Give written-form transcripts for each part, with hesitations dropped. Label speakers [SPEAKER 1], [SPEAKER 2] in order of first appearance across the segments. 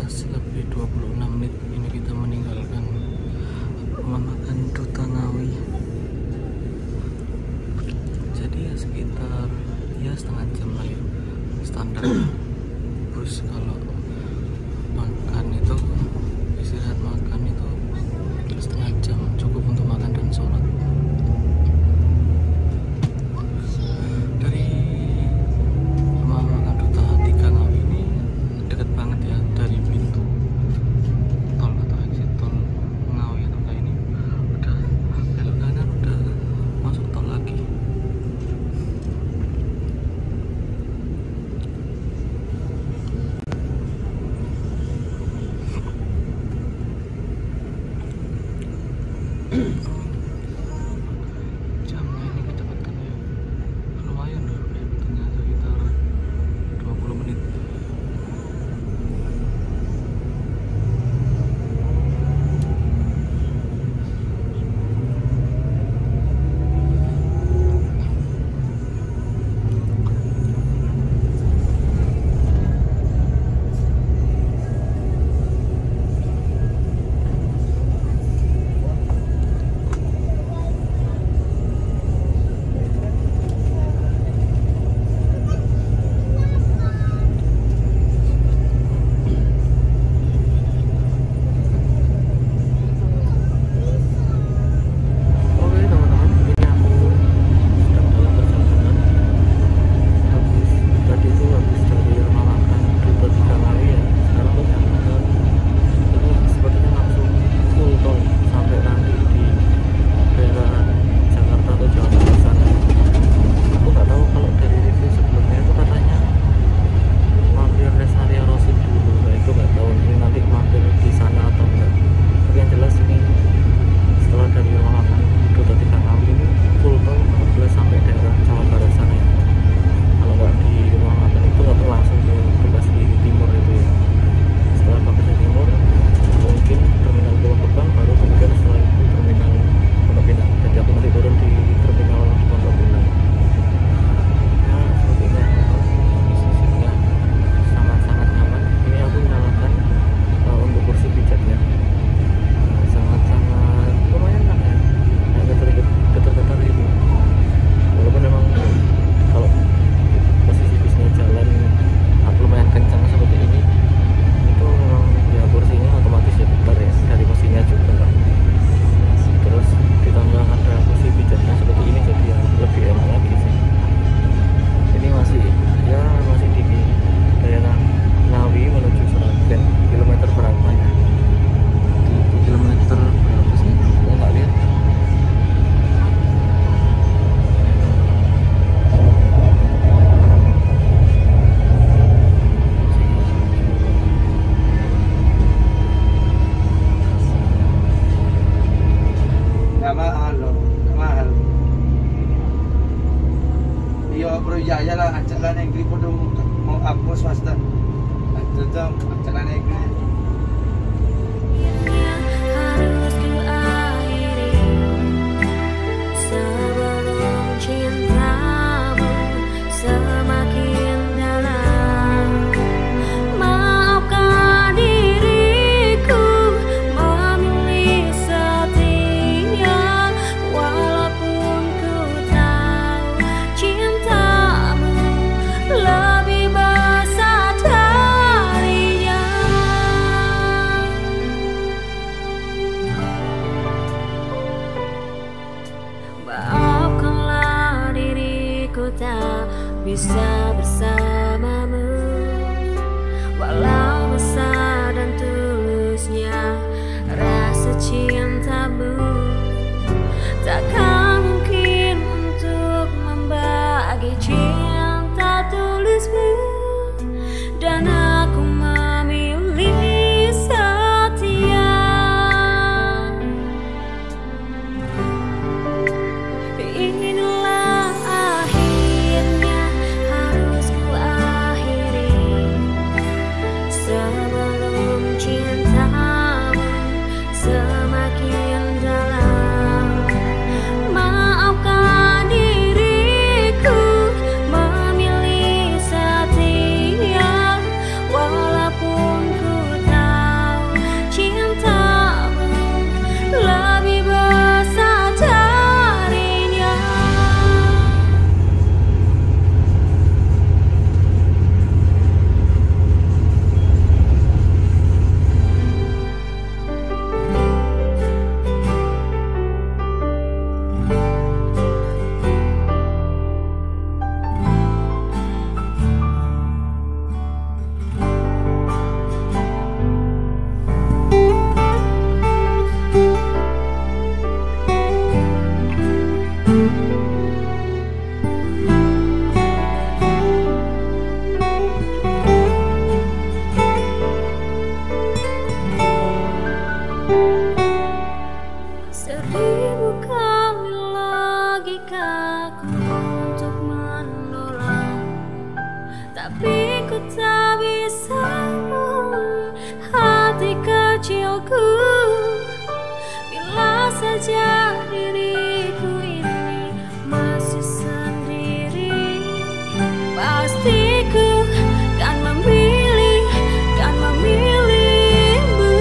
[SPEAKER 1] lebih 26 menit ini kita meninggalkan rumah makan Duta Ngawi. Jadi ya sekitar setengah jam lah ya, standar bus kalau makan itu, istirahat makan itu setengah jam, cukup untuk makan dan sholat. Dari rumah makan Duta 3 Ngawi ini deket banget ya, dari pintu tol atau exit tol Ngawi atau kayak ini udah belok kanan, udah masuk tol lagi. Jamnya ini kecepatan ya, lumayan loh, ternyata sekitar 20 menit. Oke teman-teman, ini aku sedang dalam perjalanan. Tadi itu habis dari rumah makan Duta 3 Ngawi ya, sekarang perjalanan itu sepertinya langsung full tol sampai nanti di daerah Jakarta atau Jawa Barat sana. Aku nggak tahu, kalau dari review sebelumnya itu katanya mampir rest area Rosyid dulu, nah itu nggak tahu ini nanti mampir di sana atau enggak. Tapi yang jelas ini setelah dari rumah makan Duta 3 Ngawi ini full tol boleh sampai daerah Jawa Barat sana ya. Kalau nggak di rumah makan itu atau langsung ke Bekasi Timur itu ya. Setelah Bekasi Timur mungkin terminal Pulau Gebang, baru kemudian setelah itu terminal Pondok Pinang. Jadi aku nanti turun di terminal Pondok Pinang. Ya sepertinya sistemnya sangat-sangat nyaman. Ini aku nyalakan untuk kursi pijatnya, sangat-sangat lumayan lah ya, getar-getar itu. Walaupun memang kalau posisi bisnya jalan lumayan kencang seperti ini, itu memang ya kursinya otomatis ya getar ya, dari mesinnya juga kan. Terus ditambah ada kursi pijatnya seperti ini, jadi ya lebih enak lagi sih. Ini masih di daerah Ngawi menuju Seragen. Kilometer berapa ya? Di kilometer berapa sih? Saya nggak lihat.
[SPEAKER 2] Nggak mahal loh, nggak mahal. Iya bro, ya lah acara negeri kudu mau apa swasta. Acara negeri.
[SPEAKER 3] Harus ku akhiri sebelum cintamu semakin dalam. Maafkan diriku memilih setia, walaupun ku tahu cintamu lebih besar darinya. Maafkanlah diriku tak bisa bersamamu, walau besar dan tulusnya rasa cintamu. Takkan mungkin untuk membagi cinta tulusmu, dan aku memilih setia. Inilah akhirnya harus ku akhiri tapi ku tak bisa bohongi hati kecilku. Bila saja diriku ini masih sendiri, pasti ku kan memilih, kan memilihmu.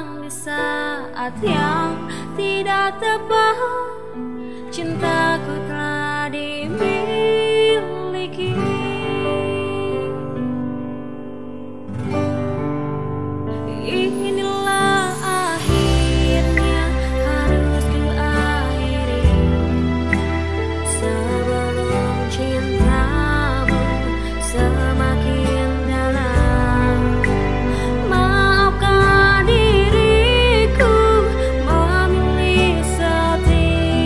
[SPEAKER 3] datang di saat yang tidak tepat. Cintaku telah dimiliki. Inilah akhirnya harus ku akhiri. Sebelum cintamu semakin dalam, maafkan diriku memilih setia.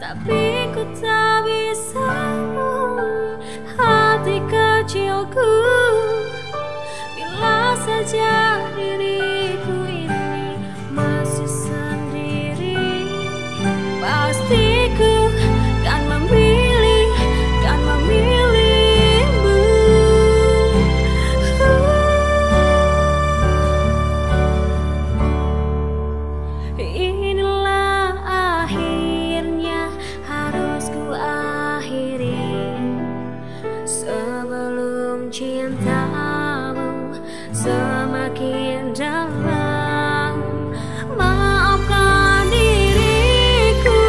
[SPEAKER 3] tapi ku tak bisa bohongi hati kecilku. Bila saja diriku ini masih sendiri, pasti ku kan memilihmu. Inilah akhirnya harus ku akhiri, sebelum cintamu semakin dalam. Maafkan diriku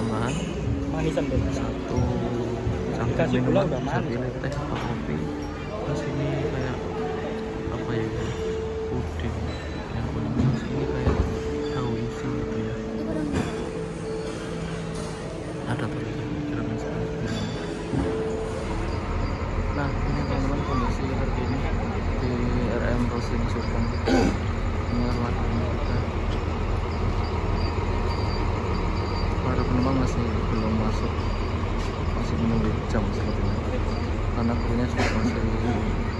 [SPEAKER 1] tambahan
[SPEAKER 4] Manisan tuh.
[SPEAKER 1] satu campur
[SPEAKER 4] Dikasih gula
[SPEAKER 1] minuman,
[SPEAKER 4] udah
[SPEAKER 1] bisa
[SPEAKER 4] manis.
[SPEAKER 1] pilih teh atau kopi. Terus ini kayak apa ya, puding yang kuning. Terus ini kayak tahu isi gitu ya, ada tulisan kiramen seperti ini. Nah ini teman-teman kondisi seperti ini di RM Rosin Surkan. Ini warnanya kita, para penumpang masih belum masuk, masih menunggu jam sepertinya karena krunya juga masih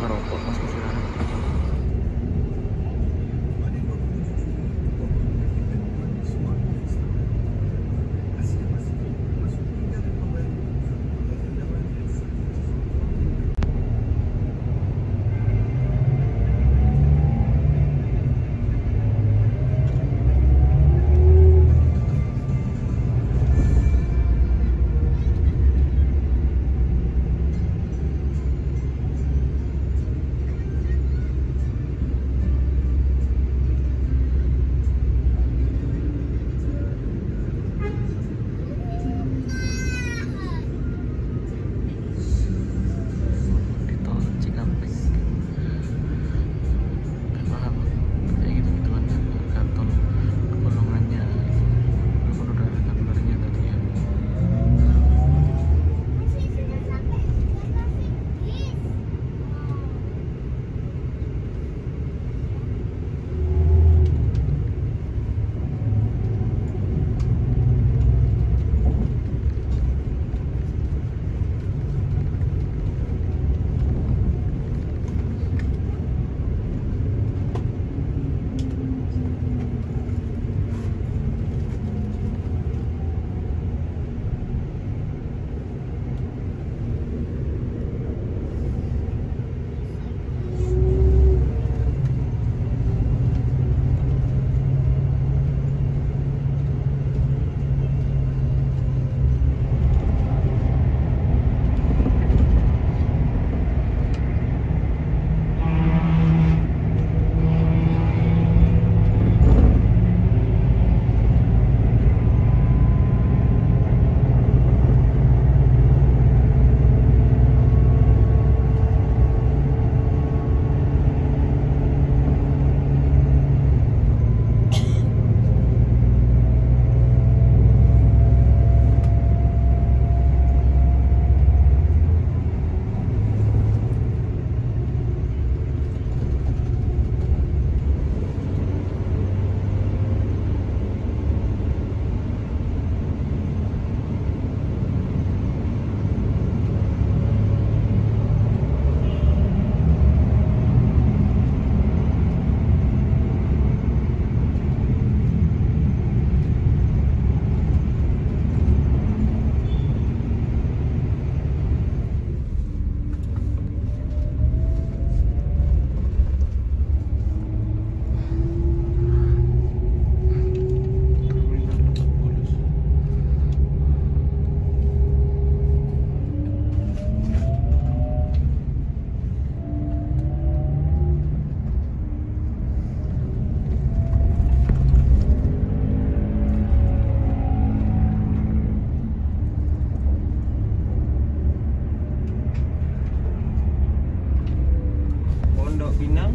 [SPEAKER 1] merokok, masih istirahat. Di tol Cikampek paham kayak gitu gituan ya, karton golongannya walaupun udah ada gambarnya tadi ya.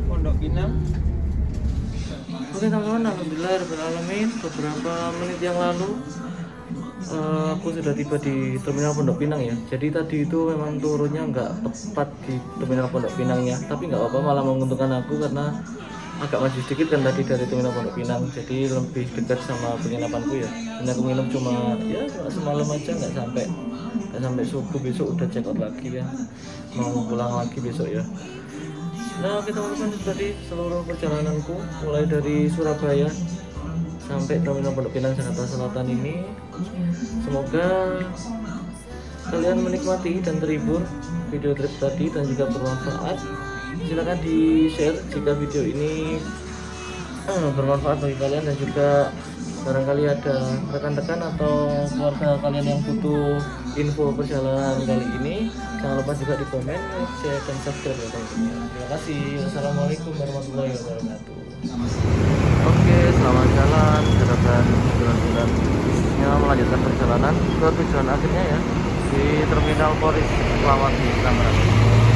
[SPEAKER 4] Pondok Pinang.
[SPEAKER 1] Oke teman-teman, alhamdulillah rabbil alamin, beberapa menit yang lalu aku sudah tiba di Terminal Pondok Pinang ya. Jadi tadi itu memang turunnya nggak tepat di Terminal Pondok Pinangnya, tapi nggak apa-apa, malah menguntungkan aku karena agak maju sedikit kan tadi dari Terminal Pondok Pinang, jadi lebih dekat sama penginapanku ya. Ini aku minum cuma semalam aja, nggak sampai subuh, besok udah check out lagi ya, mau pulang lagi besok ya. Nah oke teman-teman, itu tadi seluruh perjalananku mulai dari Surabaya sampai Terminal Pondok Pinang Jakarta Selatan ini. Semoga kalian menikmati dan terhibur video trip tadi dan juga bermanfaat. Silahkan di share jika video ini bermanfaat bagi kalian, dan juga barangkali ada rekan-rekan atau keluarga kalian yang butuh info perjalanan kali ini, jangan lupa juga di komen, share, dan subscribe ya teman-teman. Terima kasih. Wassalamualaikum warahmatullahi wabarakatuh. Oke, selamat jalan, harapkan jalan-jalan bisnisnya melanjutkan melanjutkan perjalanan ke tujuan akhirnya ya, di Terminal Polri Kelawar di Tangerang.